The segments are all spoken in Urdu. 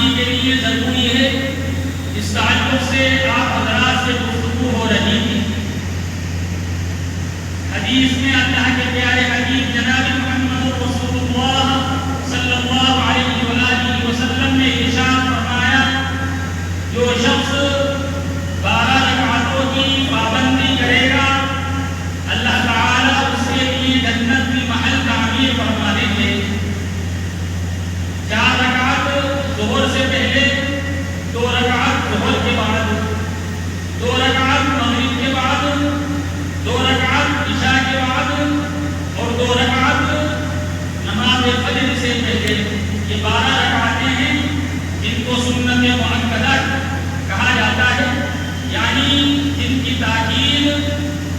سماعی کے لیے ضروری ہے، اس تعلق سے آپ حضرات سے گفتگو ہو رہی تھی۔ حدیث میں اللہ کے پیارے حبیب جناب محمد رسول اللہ صلی اللہ علیہ وآلہ وسلم نے ارشاد فرمایا، جو شخص 12 رکعتوں کی پابندی کرے گا اللہ تعالیٰ اس کے لیے جنت میں محل تعمیر فرما دیں گے۔ 4 رکعت ظہر سے پہلے، 2 رکعت ظہر کے بعد، 2 رکعت مغرب کے بعد، 2 رکعت عشاء کے بعد اور 2 رکعت نماز فجر سے پہلے۔ یہ 12 رکعتیں ہیں جن کو سنت مؤکدہ کہا جاتا ہے، یعنی جن کی تاکید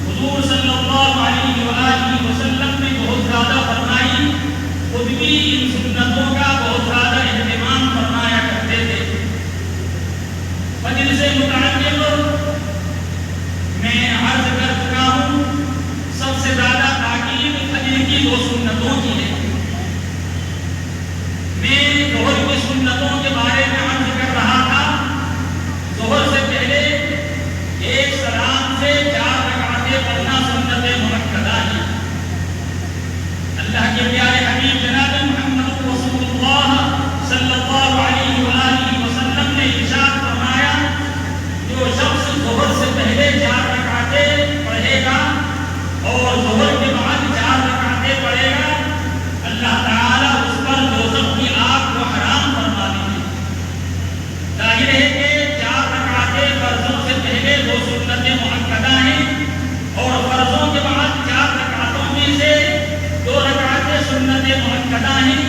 حضور صلی اللہ علیہ وآلہ وسلم نے بہت زیادہ فرمائی، خود بھی ان سنتوں کا بہت زیادہ اہتمام فرمایا کرتے تھے۔ فجر سے متعلق میں عرض کر چکا ہوں، سب سے زیادہ تاکید فجر کی 2 سنتوں کی ہے۔ میں ظہر کی سنتوں کے بارے میں عرض کر رہا تھا۔ ظہر سے پہلے ایک سلام سے 4 رکعتیں پڑھنا سنت مؤکدہ ہے۔ اللہ کے پیارے حبیب جناب محمد رسول اللہ صلی اللہ علیہ وآلہ وسلم نے ارشاد فرمایا، جو شخص ظہر سے پہلے 4 رکعتیں پڑھے گا اور ظہر کے بعد 4 رکعتیں پڑھے گا، اللہ تعالیٰ اس پر دوزخ کی آگ کو حرام فرما دیں گے۔ ظاہر ہے کہ 4 رکعتیں فرضوں سے پہلے 2 سنت مؤکدہ ہیں اور فرضوں کے بعد 4 رکعتوں میں سے 2 رکعتیں سنت مؤکدہ ہیں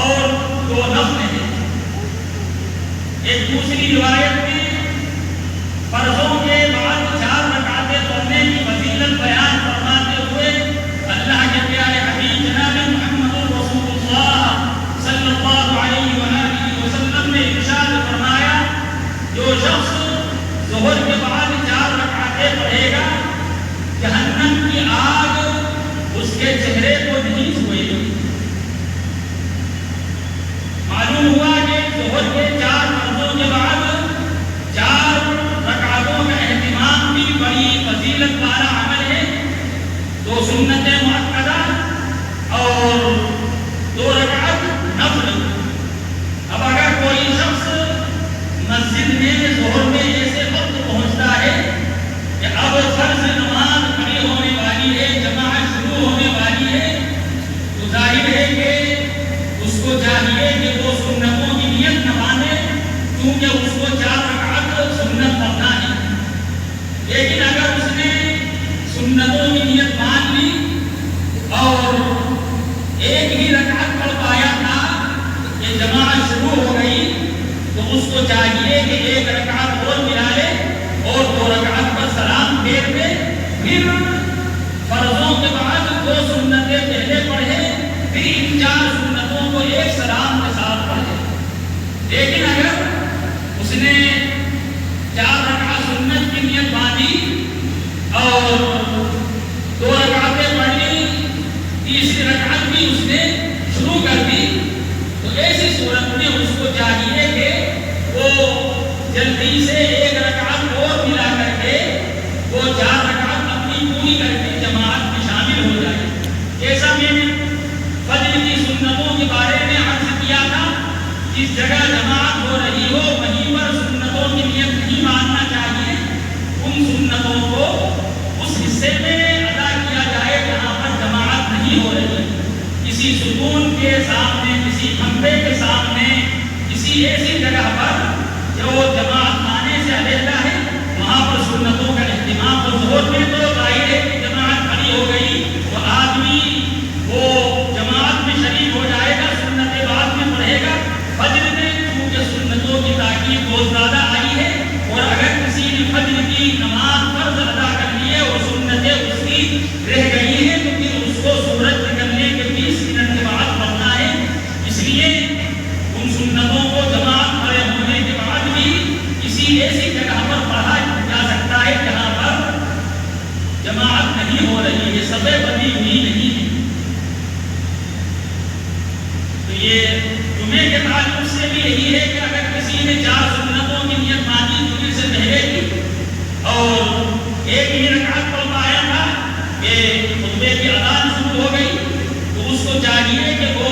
اور 2 نفل ہیں۔ ایک دوسری روایت میں فرضوں کے بعد 4 رکعتیں پڑھنے کی فضیلت بیان فرماتے ہوئے اللہ کے پیارے حبیب جناب محمد رسول اللہ صلی اللہ علیہ وآلہ وسلم نے ارشاد فرمایا، جو شخص ظہر کے بعد 4 رکعتیں پڑھے گا، جہنم کی آگ اس کے چہرے کو نہیں چھوئے گی۔ معلوم ہوا کہ ظہر کے 4 فرضوں کے بعد 4 رکعتوں کا اہتمام بھی بڑی فضیلت والا عمل ہے۔ 2 سنت مؤکدہ اور 2 رکعت نفل۔ اب اگر کوئی شخص مسجد میں ظہر میں ایسے وقت پہنچتا ہے کہ اب فرض نماز کھڑی ہونے والی ہے، جماعت شروع ہونے والی ہے، تو ظاہر ہے کہ اس کو چاہیے کہ وہ سنتوں کی نیت نہ باندھے، کیونکہ اس کو 4 رکعت سنت پڑھنا ہے۔ لیکن اگر اس نے سنتوں کی نیت باندھ لی اور ایک ہی رکعت پڑھ پایا تھا کہ جماعت شروع ہو گئی، تو اس کو چاہیے کہ 1 رکعت اور ملا لے اور 2 رکعت پر سلام پھیر دے، پھر فرضوں کے بعد 2 سنتیں پہلے پڑھے، پھر ان 4 سنتوں کو ایک سلام کے ساتھ پڑھے۔ لیکن اگر اس نے 4 رکعت سنت کی نیت باندھی اور 2 رکعتیں پڑھ لی، تیسری رکعت بھی اس نے شروع کر دی، تو ایسی صورت میں اس کو چاہیے کہ وہ جلدی سے 1 رکعت اور ملا کر کے وہ 4 رکعت اپنی پوری کر کے جماعت میں شامل ہو جائے۔ جیسا میں نے فجر کی سنتوں کے بارے میں عرض کیا تھا، جس جگہ جماعت ہو رہی ہو وہیں پر سنتوں کی نیت نہیں ماننا چاہیے، ان سنتوں کو اس حصے میں ادا کیا جائے جہاں پر جماعت نہیں ہو رہی، کسی ستون کے سامنے، کسی کھمبے کے سامنے، کسی ایسی جگہ پر جو جماعت آنے سے علیحدہ ہے، وہاں پر سنتوں کا اہتمام ہو۔ ظہر میں تو ظاہر ہے کہ جماعت کھڑی ہو گئی، وہ آدمی وہ جماعت میں شریک ہو جائے گا، سنتیں بعد میں پڑھے گا۔ فجر میں کیونکہ سنتوں کی تاکید بہت زیادہ آئی ہے، اور اگر کسی نے فجر کی نماز فرض ادا کر لی ہے اور سنتیں اس کی رہ گئی ہیں، تو پھر اس کو سورج نکلنے کے 20 منٹ کے بعد پڑھنا ہے۔ اس لیے ان سنتوں کو جماعت کھڑے ہونے کے بعد بھی کسی ایسی جگہ پر پڑھا جا سکتا ہے جہاں پر جماعت نہیں ہو رہی ہے، صفیں بندی ہوئی نہیں ہے۔ تو یہ جمعے کے تعلق سے بھی یہی ہے کہ اگر کسی نے 4 سنتوں کی نیت باندھی جمعے سے پہلے کی اور ایک ہی رکعت پڑھ پایا تھا کہ خطبے کی اذان شروع ہو گئی، تو اس کو چاہیے کہ وہ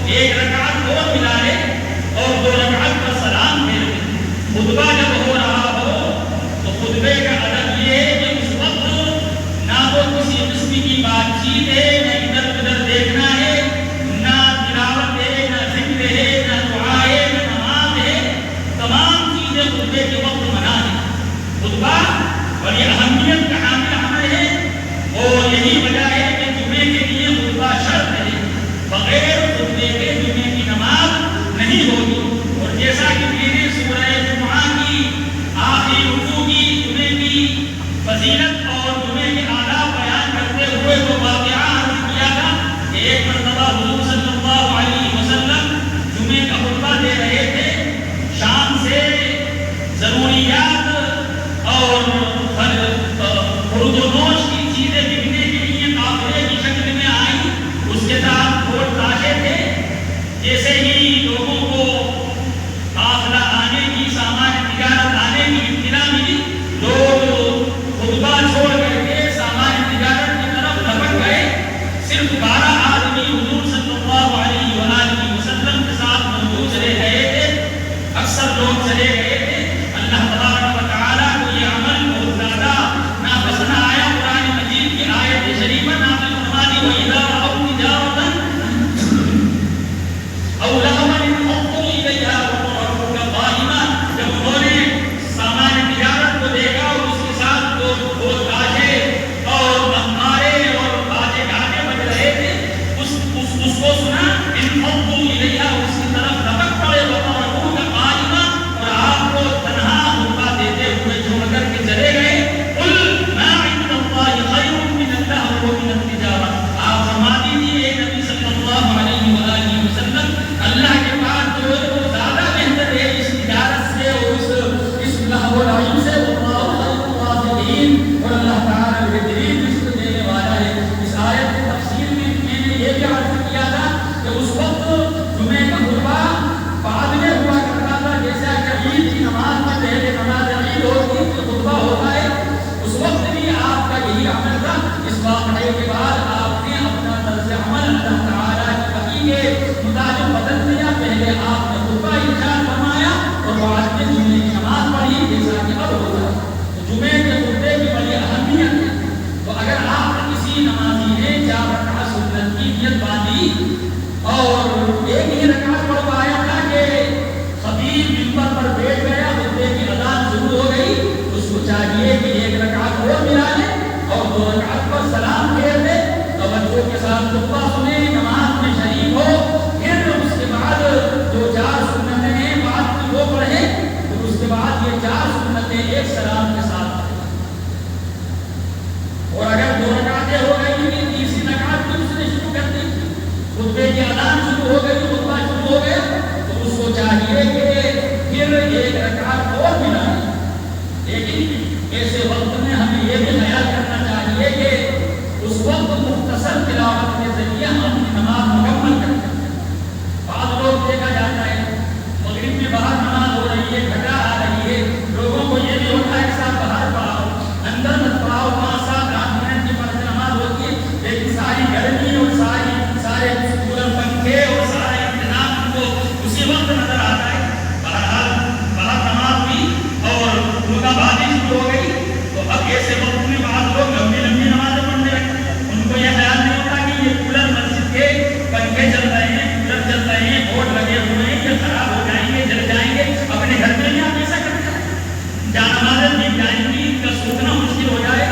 1 رکعت اور ملا لے اور 2 رکعت کا سلام پھیر لے۔ خطبہ جب ہو رہا ہو تو خطبے کا ادب یہ ہے کہ اس وقت نہ تو کسی قسم کی بات چیت ہے، نہ ادھر ادھر دیکھنا ہے، نہ تلاوت ہے، نہ ذکر ہے، نہ دعا ہے، نہ نماز ہے، تمام چیزیں خطبے کے وقت منع ہے۔ خطبہ بڑی اہمیت کا حامل عمل ہے اور یہی وجہ ہے کہ جمعے کے لیے خطبہ شرط ہے، بغیر خطبے کے جمعے کی نماز نہیں ہوگی۔ اور جیسا کہ میں نے سورہ جمعہ کی آخری رکوع کی جمعے کی فضیلت اور جمعے کے آداب بیان کرتے ہوئے وہ واقعہ عرض کیا تھا کہ ایک مرتبہ حضور صلی اللہ علیہ وسلم جمعے کا خطبہ دے رہے تھے، شام سے ضروریات اور خرد و نوش کی چیزیں بکنے کے لیے قافلے کی شکل میں آئی، اس کے ساتھ کوٹ تاشے تھے۔ جیسے ہی لوگوں کو قافلہ آنے کی، سامان تجارت آنے کی اطلاع ملی، لوگ خطبہ چھوڑ کر کے سامان تجارت کی طرف لپک گئے۔ صرف 12 آدمی حضور صلی اللہ علیہ وآلہ وسلم کے ساتھ موجود چلے گئے تھے، اکثر لوگ چلے گئے تھے۔ اللہ تبارک و تعالیٰ کو یہ عمل بہت زیادہ ناپسند آیا، قرآن مجید کی آیت شریفہ نازل فرما دی، وَإِذَا رَأَوْا تِجَارَةً أَوْ لَهْوًا انفَضُّوا إِلَيْهَا وَتَرَكُوكَ قَائِمًا۔ جب انہوں نے سامان تجارت کو دیکھا اور اس کے ساتھ دو تاجے اور مخمارے اور باجے گانے بج رہے تھے، اس کو سنا، انفضوا إِلَيْهَا، اس کی طرف لپک پڑے، وَتَرَكُوكَ قَائِمًا، اور آپ کو تنہا خطبہ دیتے ہوئے چھوڑ کر کے چلے گئے۔ قُلْ مَا عِندَ اللَّهِ خَيْرٌ مِّنَ اللَّهْوِ وَمِنَ التِّجَارَةِ، آپ فرما دیجیے نبی صلی اللہ علیہ وآلہ وسلم، اللہ کے پاس جو ہے وہ زیادہ بہتر ہے اس تجارت سے اور اس لہو و لعب سے، واللہ خیر الرازقین، اور اللہ تعالیٰ بہترین رزق دینے والا ہے۔ اس آیت کی تفسیر میں میں نے یہ بھی عرض کیا تھا کہ اس وقت جمعے کا خطبہ بعد میں ہوا کرتا تھا، جیسا کہ عید کی نماز میں پہلے نماز عید ہوتی ہے تو خطبہ ہوتا ہے، اس وقت بھی آپ کا یہی عمل تھا۔ اس واقعے کے بعد آپ نے اپنا طرز عمل اللہ تعالیٰ کی وحی کے مطابق بدل دیا، پہلے آپ نے خطبہ ارشاد فرمایا اور بعد میں جمعے کی نماز پڑھی، جیسا کہ اب ہوتا ہے۔ تو جمعے کے خطبے کی بڑی اہمیت ہے، تو اگر آپ نے کسی نمازی نے 4 رکعت سنت کی نیت باندھی اور ایک ہی رکعت پڑھ پایا تھا کہ خطیب منبر پر بیٹھ گیا، خطبے کی اذان شروع ہو گئی، اس کو چاہیے کہ 1 رکعت اور ملا لے اور 2 رکعت پر سلام پھیر دے، توجہ کے ساتھ خطبہ سنے، نماز میں شریک ہو، پھر اس کے بعد جو 4 سنتیں ہیں بعد کی وہ پڑھے، پھر اس کے بعد یہ 4 سنتیں ایک سلام کے ساتھ پڑھیں۔ اور اگر 2 رکعتیں ہو گئی کہ تیسری رکعت بھی اس نے شروع کر دی، خطبے کی اذان شروع ہو گئی، خطبہ شروع ہو گیا، تو اس کو چاہیے کہ پھر 1 رکعت اور ملا لے۔ لیکن ایسے وقت میں ہمیں یہ بھی خیال کرنا چاہیے کہ اس وقت مختصر تلاوت کے ذریعے ہم اپنی نماز مکمل کرتے ہیں۔ بعض لوگ دیکھا جاتا ہے مغرب میں باہر نماز ہو رہی ہے، گھٹا آ رہی ہے، لوگوں کو یہ بھی ہوتا ہے کہ صاحب باہر پڑھاؤ، اندر مت پڑھاؤ، 5-7-8 منٹ کی فرض نماز ہوتی ہے، لیکن ساری گرمی اور سارے کولر پنکھے اور سارے انتظام ان کو اسی وقت نظر آتا ہے۔ بہرحال باہر نماز ہوئی اور ان کا بازی شروع ہو گئی، تو اب ایسے وقت میں بعض لوگ لمبی لمبی نمازیں پڑھنے لگتے ہیں، ان کو یہ خیال نہیں ہوتا کہ یہ کولر مسجد کے پنکھے چل رہے ہیں، کولر چل رہے ہیں، بورڈ لگے ہوئے ہیں، یہ خراب ہو جائیں گے، جل جائیں گے، اپنے گھر میں بھی آپ ایسا کرتے ہیں، جہاں نمازیں دیکھ جائیں گی، ان کا سوچنا مشکل ہو جائے۔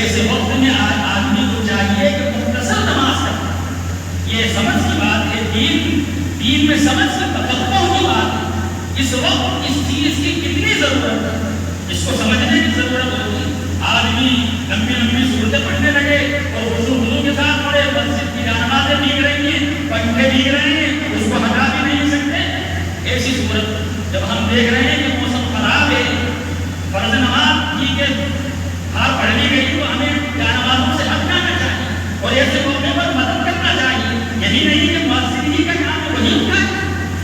ایسے وقت میں آدمی کو چاہیے کہ مختصر نماز کرے، یہ سمجھ کی بات ہے، دین میں سمجھ سے تفقہ کی بات ہے۔ اس وقت اس چیز کی کتنی ضرورت ہے، اس کو سمجھنے کی ضرورت ہوتی ہے۔ آدمی لمبی لمبی صورتیں پڑھنے لگے اور وضو کے ساتھ پڑھے، مسجد کی نمازیں بھیگ رہی ہیں، پنکھے بھیگ رہے ہیں، اس کو ہٹا بھی نہیں سکتے۔ ایسی صورت جب ہم دیکھ رہے ہیں کہ موسم خراب ہے، فرض نماز ٹھیک ہے باہر پڑھ لی گئی، تو ہمیں نمازوں سے ہٹ جانا چاہیے اور ایسے موقع پر مدد کرنا چاہیے۔ یہی نہیں کہ مسجد ہی کا کام ہے وہی کا،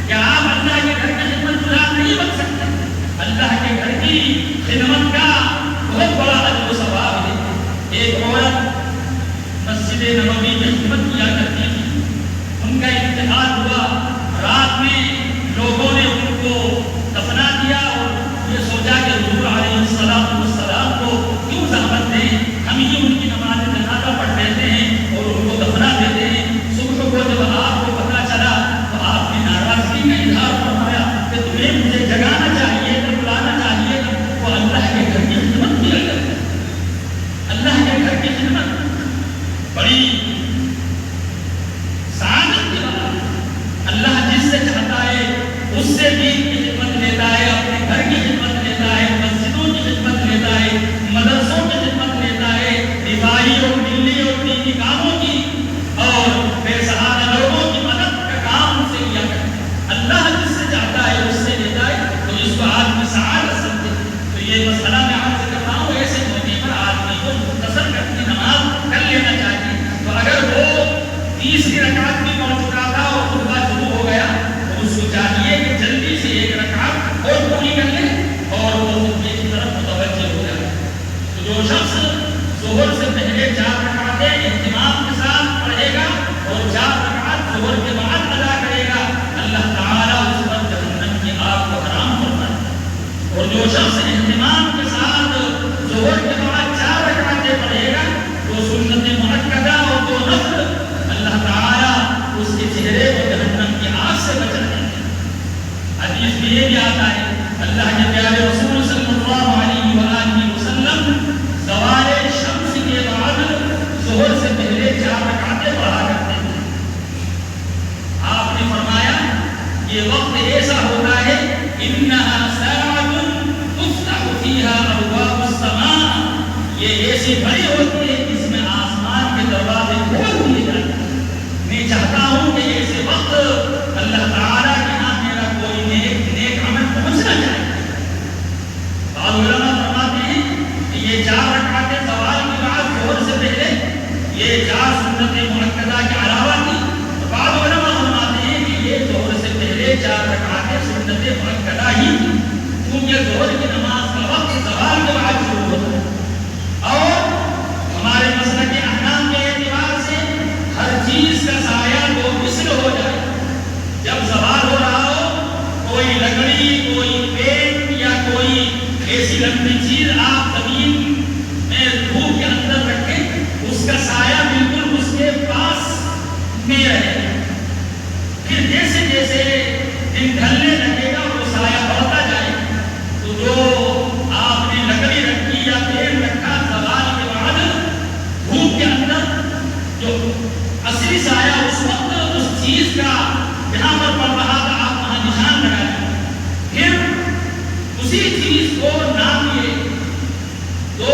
کیا آپ اللہ کے گھر کا خدمت گزار نہیں بن سکتے؟ کی خدمت لیتا ہے، اپنے گھر کی خدمت لیتا ہے، مسجدوں کی خدمت لیتا ہے، مدرسوں کی خدمت لیتا ہے، دفاعی اور ملی اور دینی کاموں کی اور بے سہارا لوگوں کی مدد کا کام سے کیا کرتا ہے۔ اللہ جس سے چاہتا ہے اس سے لیتا ہے، تو اس کو آدمی سعادت سمجھے۔ تو یہ مسئلہ میں آپ سے کر رہا ہوں، ایسے موقع پر آدمی کو مختصر کرتی نماز کر لینا چاہیے۔ تو اگر وہ تیسری رکعت بھی پہنچ چکا تھا اور خطبہ شروع ہو گیا تو اس کو چاہیے کہ جلدی سے ایک رکعت اور پوری کر لے اور وہ خطبے کی طرف متوجہ ہو جائے۔ تو جو شخص ظہر سے پہلے 4 رکعتیں اہتمام کے ساتھ پڑھے گا اور 4 رکعت ظہر کے بعد ادا کرے گا، اللہ تعالیٰ اس پر جہنم کی آگ کو حرام فرمائے گا۔ اور جو شخص اہتمام کے ساتھ ظہر کے بعد 4 رکعتیں پڑھے گا تو سنت مؤکدہ اور 2 نفل اللہ تعالیٰ اس کے چہرے کو جہنم کی آگ سے بچا دیں گے۔ حدیث میں یہ بھی آتا ہے، اللہ کے پیارے رسول صلی اللہ علیہ وآلہ وسلم زوال شمس کے بعد ظہر سے پہلے 4 رکعتیں پڑھا کرتے ہیں۔ آپ نے فرمایا یہ وقت ایسا ہوتا ہے انہا ساعۃ تفتح فیہا ابواب السماء، یہ ایسی بڑی ہوتی ہے جس میں آسمان کے دروازے کھول دیے جاتے ہیں۔ میں چاہتا ہوں کہ ایسے وقت اللہ تعالیٰ کے ہاں میرا کوئی نیک عمل پہنچنا چاہیے۔ بعض علماء فرماتے ہیں کہ یہ 4 رکعتیں زوال کے بعد ظہر سے پہلے یہ 4 سنت مؤکدہ کے علاوہ تھی۔ بعض علماء فرماتے ہیں کہ یہ ظہر سے پہلے 4 رکعتیں سنت مؤکدہ ہی تھی، کیونکہ ظہر کی نماز کا وقت زوال کے بعد شروع ہوتا ہے۔ اور ہمارے مسلک احکام کے اعتبار سے ہر چیز کا سایہ 2 مثل ہو جائے۔ جب زوال ہو رہا ہو، کوئی لکڑی، کوئی پیٹ یا کوئی ایسی لمبی چیز آپ زمین میں دھوپ کے اندر رکھیں، اس کا سایہ بالکل اس کے پاس میں رہے۔ پھر جیسے جیسے دن ڈھلنے لگے گا وہ سایہ بڑھتا جائے۔ تو جو آپ نے لکڑی رکھی یا پیڑ رکھا، زوال کے بعد دھوپ کے اندر جو اصلی سایہ اس وقت اس چیز کا جہاں پر پڑ رہا تھا آپ وہاں نشان لگا دیں، پھر اسی چیز کو ناپیے، تو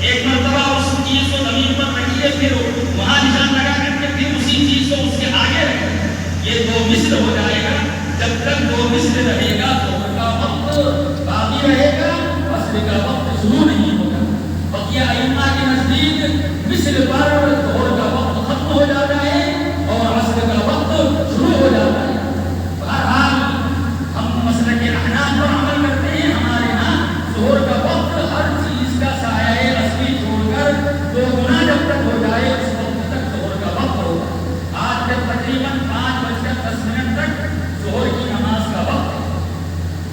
ایک مرتبہ اس چیز کو زمین پر رکھیے، پھر وہاں نشان لگا کر کے پھر اسی چیز کو اس کے آگے رکھیے۔ یہ 2 مثل ہو جائے گا۔ جب تک 2 مثل رہے گا تو کا وقت باقی رہے گا، اصل کا وقت شروع نہیں ہوگا۔ بقیہ ائمہ کے نزدیک مثل پر ظہر کا وقت ختم ہو جاتا ہے اور عصر کا وقت شروع ہو جاتا ہے۔ بہرحال ہم مسلک احناف پر عمل کرتے ہیں، ہمارے ہاں ظہر کا وقت ہر چیز کا سایہ اصلی چھوڑ کر 2 گنا جب تک ہو جائے اس وقت تک ظہر کا وقت ہوگا۔ آج تک تقریباً 5:10 تک ظہر کی نماز کا وقت ہے۔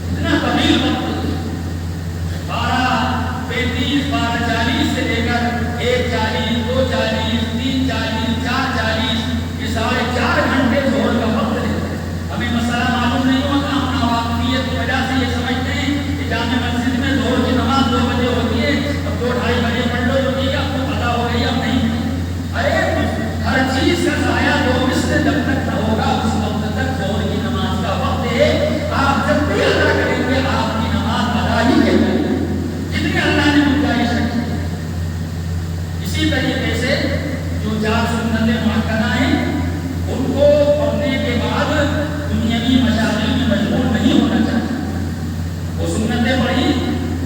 اتنا طویل وقت 12:35 12:40 سے لے کر 1:40 2:40 3:40 4:40 یہ 4.5 گھنٹے ظہر کا وقت ہے۔ ہمیں مسئلہ معلوم نہیں ہوتا، ہم ناواقفیت کی وجہ سے یہ سمجھتے ہیں کہ جامع مسجد میں ظہر کی نماز 2 بجے ہوتی ہے، اب 2-2:30 بجے پڑھ لو جو ٹھیک ہے، آپ کو پتہ ہو گئی اب نہیں۔ ارے ہر چیز کا سایہ 2 مثل جب تک نہ ہوگا اس وقت تک ظہر کی نماز کا وقت ہے۔ آپ جب بھی ادا کریں گے آپ کی نماز ادا ہی کے گئی جتنی اللہ نے گنجائش رکھی۔ اسی طریقے سے جو 4 سنت مؤکدہ ہیں ان کو پڑھنے کے بعد دنیاوی مشاغل میں مشغول نہیں ہونا چاہیے۔ وہ سنتیں پڑھی،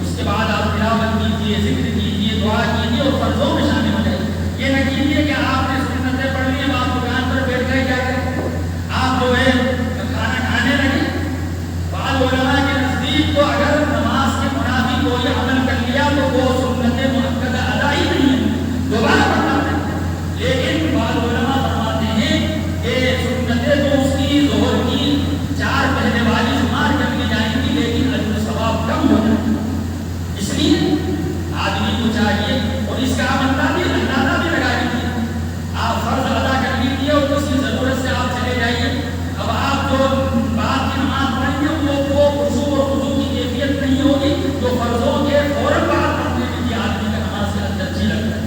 اس کے بعد آپ تلاوت کیجیے، ذکر کیجیے، دعا کیجیے اور فرضوں میں شامل ہو جائیے۔ یہ نہ کیجیے کہ آپ نے سنتیں پڑھ لی، اب آپ دکان پر بیٹھ گئے، کیا کریں آپ جو ہے کھانا کھانے لگے۔ بعض علماء کے نزدیک تو اگر نماز کے منافی کوئی عمل کر لیا تو وہ سنت مؤکدہ ادا ہی نہیں ہے، دوبارہ پڑھنا ہے۔ لیکن بعض علماء فرماتے ہیں کہ سنتیں تو اس کی ظہر کی 4 پہلے والی شمار کر لی جائیں گی، لیکن اجر و ثواب کم ہو جائے گا۔ اس لیے آدمی کو چاہیے، اور اس کا اندازہ بھی لگا لیجیے، آپ فرض ادا کر لیجیے اور کسی ضرورت سے آپ چلے جائیے۔ اب آپ جو بعد کی نماز پڑھیں گے وہ خشوع اور خضوع کی کیفیت نہیں ہوگی جو فرضوں کے فوراً بعد پڑھنے میں آدمی کا نماز کے اندر اچھی لگتا ہے۔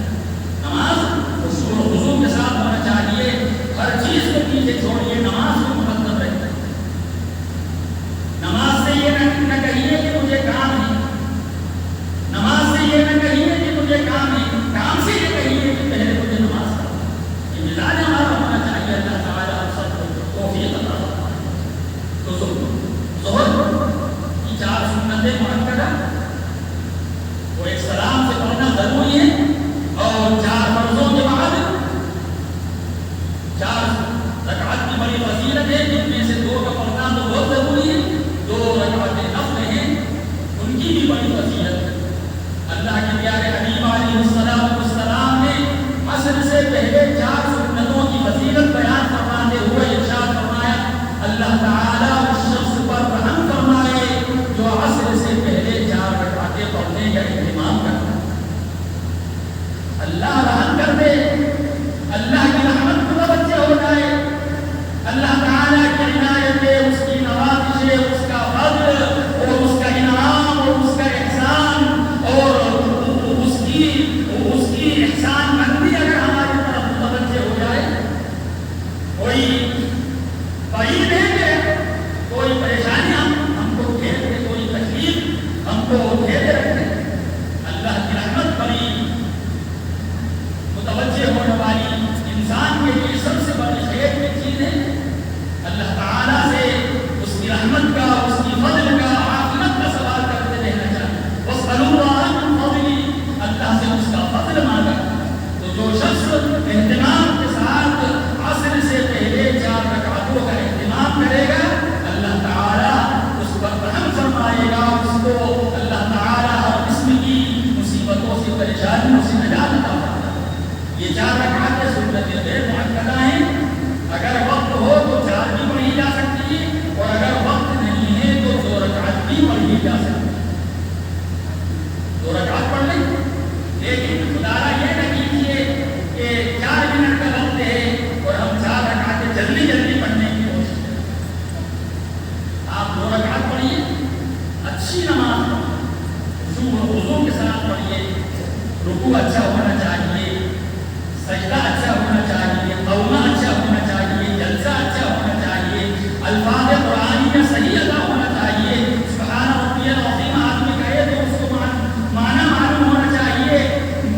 نماز خشوع اور خضوع کے ساتھ ہونا چاہیے، ہر چیز کو پیچھے چھوڑیے، نماز کو مقدم رکھیں۔ چار سنتیں مؤکدہ وہ ایک سلام سے پڑھنا ضروری ہے، اور چار فرضوں کے بعد چار رکعت کی بڑی فضیلت ہے، جن میں سے دو کا پڑھنا تو بہت ضروری ہے، دو رکعتیں نفل ہیں ان کی بھی بڑی فضیلت ہے۔ اللہ کے پیارے حبیب علیہ السلام نے عصر سے پہلے چار سنتوں کی فضیلت بیان فرماتے ہوئے ارشاد فرمایا، اللہ تعالیٰ اس شخص پر رحم فرمائے جو عصر سے پہلے چار رکعتیں پڑھنے کا اہتمام کرتا ہے۔ اللہ رحم کر دے، اللہ کی رحمت کو متوجہ ہو جائے، اللہ تعالیٰ کی عنایت ہے، اس کی نوازش ہے، اس کا فضل اور اس کا انعام اور اس کا احسان اور اس کی احسان مندی اگر ہماری طرف متوجہ ہو جائے، کوئی بعید ہے کہ کوئی پریشانی ہم کو گھیر دے، کوئی تکلیف ہم کو گھیرے رکھے، اللہ کی رحمت بڑی متوجہ ہونے والی انسان کے لیے سب سے بڑی خیر کی چیز ہے۔ اللہ تعالیٰ سے اس کی رحمت کا، اس کی فضل کا، عافیت کا سوال کرتے رہنا چاہیے۔ وَاسْأَلُوا اللَّهَ مِن فَضْلِهِ، اللہ سے اس کا فضل مانگا۔ تو جو شخص اہتمام کے ساتھ عصر سے پہلے چار رکعتوں کا اہتمام کرے گا، اللہ تعالیٰ اس پر رحم فرمائے گا، اس کو اللہ تعالیٰ ہر قسم کی مصیبتوں سے، پریشانیوں سے نجات عطا فرمائے گا۔ یہ چار رکعتیں سنتیں غیر مؤکدہ ہیں، اگر وقت ہو تو چار بھی پڑھی جا سکتی ہے، اور اگر وقت نہیں ہے تو دو رکعت بھی پڑھی جا سکتی ہے۔ دو رکعت پڑھ لیں، لیکن خدا یہ نہ کیجیے کہ 4 منٹ کا وقت ہے اور ہم 4 رکعتیں جلدی جلدی پڑھنے کی کوشش کریں۔ آپ 2 رکعت پڑھیے، اچھی نماز پڑھیے، وضو کے ساتھ پڑھیے، رکوع اچھا ہونا چاہیے، سجدہ اچھا ہونا چاہیے، قومہ اچھا ہونا چاہیے، جلسہ اچھا ہونا چاہیے، الفاظ قرآنیہ صحیح ادا ہونا چاہیے، سبحان ربی العظیم آدمی کہے تو اس کو معنی معلوم ہونا چاہیے۔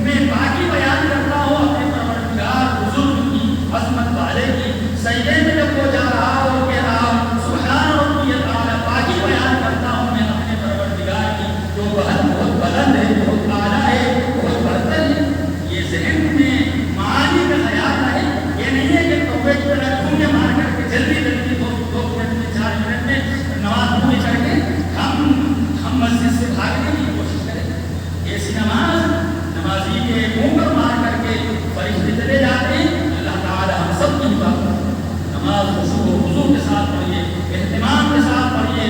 میں باقی بیان کرتا ہوں اپنے پروردگار بزرگ کی، عظمت والے کی، سجدے میں جب وہ جا رہا ہو کہہ رہا ہوں سبحان ربی الاعلیٰ، باقی بیان کرتا ہوں میں اپنے پروردگار کی جو بہت بلند ہے، بہت اعلیٰ ہے، بہت برتر ہے۔ یہ ذہن میں معانی کا خیال رہے، یہ نہیں ہے کہ توبے کی طرح ڈھونڈے مار کر کے جلدی جلدی 2 منٹ میں 4 منٹ میں نماز پوری کر کے ہم مسجد سے بھاگنے کی کوشش کریں۔ ایسی نمازی کے منہ پر مار کر کے فرشتے چلے جاتے ہیں۔ اللہ تعالیٰ ہم سب کی حفاظت، نماز خشوع و خضوع کے ساتھ پڑھیے، اہتمام کے ساتھ پڑھیے۔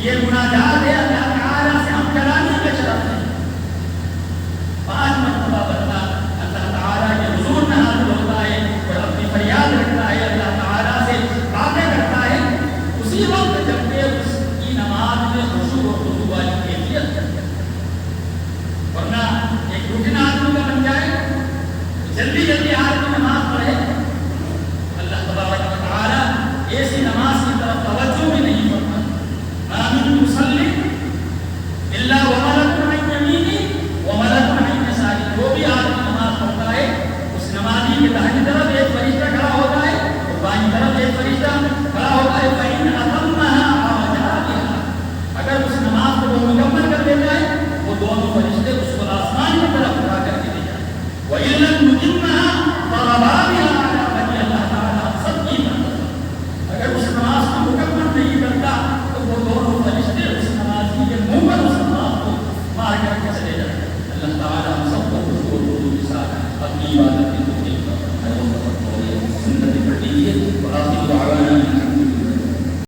یہ مناجات ہے اللہ تعالیٰ سے ہم کلامی کا شرف ہے۔ 5 مرتبہ بندہ اللہ تعالیٰ کے حضور میں حاضر ہوتا ہے اور اپنی فریاد رکھتا ہے، اللہ تعالیٰ سے باتیں کرتا ہے، اسی وقت جب کہ اس کی نماز میں خشوع و خضوع والی کیفیت ہے۔ ورنہ ایک روٹین آدمی کا بن جائے، جلدی جلدی آدمی نماز پڑھے، اللہ تبارک و تعالیٰ ایسی نماز کی طرف توجہ بھی نہیں فرماتا۔ مَا مِن مُصَلٍّ إِلَّا وَمَلَكٌ عَنْ يَمِينِهِ وَمَلَكٌ عَنْ يَسَارِهِ، جو بھی آدمی نماز پڑھتا ہے اس نمازی کے داہنی طرف ایک فرشتہ کھڑا ہوتا ہے اور بائیں طرف ایک فرشتہ کھڑا ہوتا ہے۔ فَإِنْ أَتَمَّهَا عَوَجَا بِهَا، اگر اس نماز کو وہ مکمل کر دیتا ہے وہ دونوں فرشتے اس کو آسمان کی طرف اٹھا کر کے لے جائیں۔ وَإِن لَّمْ يُتِمَّهَا ضَرَبَا بِهَا